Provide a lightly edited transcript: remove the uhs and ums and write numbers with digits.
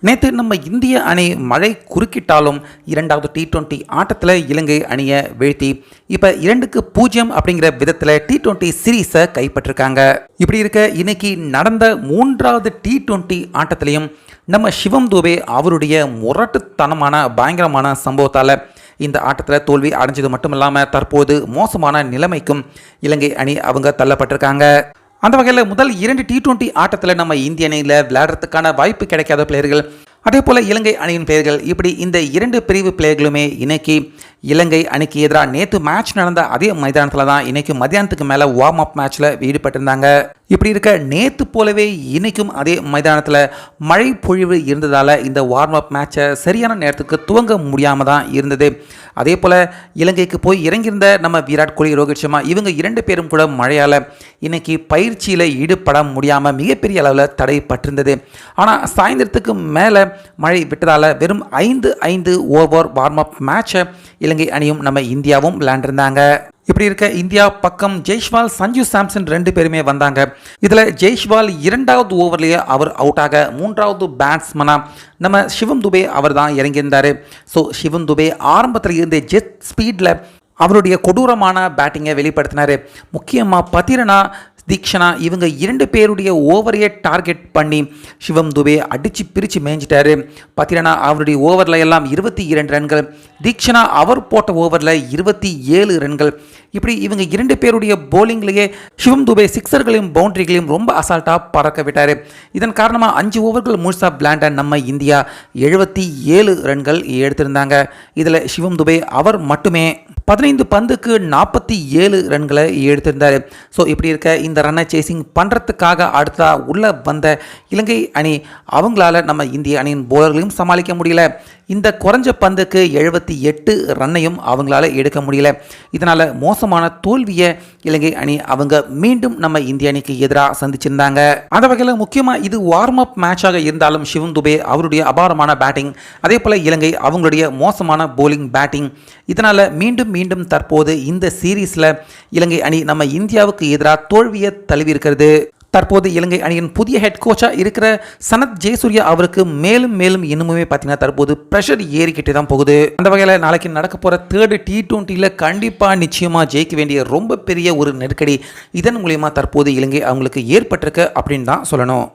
நேற்று நம்ம இந்திய அணி மழை குறுக்கிட்டாலும் இரண்டாவது T20 ஆட்டத்தில் இலங்கை அணியை வீழ்த்தி இப்போ 2-0 அப்படிங்கிற விதத்தில் T20 சீரீஸை கைப்பற்றிருக்காங்க. இப்படி இருக்க இன்னைக்கு நடந்த மூன்றாவது T20 ஆட்டத்திலையும் நம்ம சிவம் துபே அவருடைய முரட்டுத்தனமான பயங்கரமான சம்பவத்தால் இந்த ஆட்டத்தில் தோல்வி அடைஞ்சது மட்டும் இல்லாமல் தற்போது மோசமான நிலைமைக்கும் இலங்கை அணி அவங்க தள்ளப்பட்டிருக்காங்க. அந்த வகையில் முதல் 2 T20 ஆட்டத்தில் நம்ம இந்திய அணியில் விளையாடுறதுக்கான வாய்ப்பு கிடைக்காத பிளேயர்கள், அதே போல் இலங்கை அணியின் பிளேயர்கள், இப்படி இந்த 2 பிரிவு பிளேயர்களுமே இன்னைக்கு இலங்கை அணிக்கு எதிராக நேற்று மேட்ச் நடந்த அதே மைதானத்தில் தான் இன்னைக்கு மத்தியானத்துக்கு மேலே வார்ம் அப் மேட்ச்சில் ஈடுபட்டிருந்தாங்க. இப்படி இருக்க நேற்று போலவே இன்னைக்கும் அதே மைதானத்தில் மழை பொழிவு இருந்ததால் இந்த வார்ம் அப் மேட்சை சரியான நேரத்துக்கு துவங்க முடியாமல் தான் இருந்தது. அதே போல் இலங்கைக்கு போய் இறங்கியிருந்த நம்ம விராட் கோலி, ரோஹித் சர்மா இவங்க 2 பேரும் கூட மழையால் இன்னைக்கு பயிற்சியில் ஈடுபட முடியாமல் மிகப்பெரிய அளவில் தடைப்பட்டிருந்தது. ஆனால் சாயந்தரத்துக்கு மேலே மழை விட்டதால் வெறும் 5 ஓவர் வார்ம் அப் மேட்சை இலங்கை அணியும் நம்ம இந்தியாவும் விளையாண்டிருந்தாங்க. இப்படி இருக்க இந்தியா பக்கம் ஜெய்ஷ்வால், சஞ்சு சாம்சன் 2 பேருமே வந்தாங்க. இதில் ஜெய்ஷ்வால் 2வது ஓவர்லேயே அவர் அவுட் ஆக 3வது பேட்ஸ்மனாக நம்ம சிவம் துபே அவர் தான் இறங்கியிருந்தார். ஸோ சிவம் துபே ஆரம்பத்தில் இருந்த ஜெட் ஸ்பீடில் அவருடைய கொடூரமான பேட்டிங்கை வெளிப்படுத்தினார். முக்கியமாக பத்திரனா, தீக்ஷனா இவங்க 2 பேருடைய ஓவரையே டார்கெட் பண்ணி சிவம் துபே அடித்து பிரித்து மேய்ஞ்சிட்டாரு. பத்திரனா அவருடைய ஓவரில் எல்லாம் 22 ரன்கள், தீக்ஷனா அவர் போட்ட ஓவரில் 27 ரன்கள். இப்படி இவங்க 2 பேருடைய போலிங்லேயே சிவம் துபே சிக்ஸர்களையும் பவுண்டரிகளையும் ரொம்ப அசால்ட்டாக பறக்க விட்டார். இதன் காரணமாக 5 ஓவர்கள் முழுசாக விளையாண்ட நம்ம இந்தியா 77 ரன்கள் எடுத்திருந்தாங்க. இதில் சிவம் துபே அவர் மட்டுமே 15 பந்துக்கு 47 ரன்களை எடுத்திருந்தார். ஸோ இப்படி இருக்க இந்த ரன்னை சேசிங் பண்ணுறதுக்காக அடுத்ததாக உள்ளே வந்த இலங்கை அணி அவங்களால நம்ம இந்திய அணியின் போலர்களையும் சமாளிக்க முடியல. இந்த குறைஞ்ச பந்துக்கு 78 ரன்னையும் அவங்களால எடுக்க முடியல. இதனால் மோசமான தோல்வியை இலங்கை அணி அவங்க மீண்டும் நம்ம இந்திய அணிக்கு எதிராக சந்திச்சிருந்தாங்க. அந்த வகையில் முக்கியமாக இது வார்ம் அப் மேட்சாக இருந்தாலும் சிவம் துபே அவருடைய அபாரமான பேட்டிங், அதே போல் இலங்கை அவங்களுடைய மோசமான போலிங் பேட்டிங், இதனால் மீண்டும் தற்போது இந்த சீரீஸில் இலங்கை அணி நம்ம இந்தியாவுக்கு எதிராக தோல்வியை தழுவி இருக்கிறது. தற்போது இலங்கை அணியின் புதிய ஹெட் கோச்சாக இருக்கிற சனத் ஜெயசூர்யா அவருக்கு மேலும் இன்னுமே பார்த்தீங்கன்னா தற்போது ப்ரெஷர் ஏறிக்கிட்டே தான் போகுது. அந்த வகையில் நாளைக்கு நடக்க போகிற 3rd T20யில் கண்டிப்பாக நிச்சயமாக ஜெயிக்க வேண்டிய ரொம்ப பெரிய ஒரு நெருக்கடி இதன் மூலயமா தற்போது இலங்கை அவங்களுக்கு ஏற்பட்டிருக்கு அப்படின்னு தான் சொல்லணும்.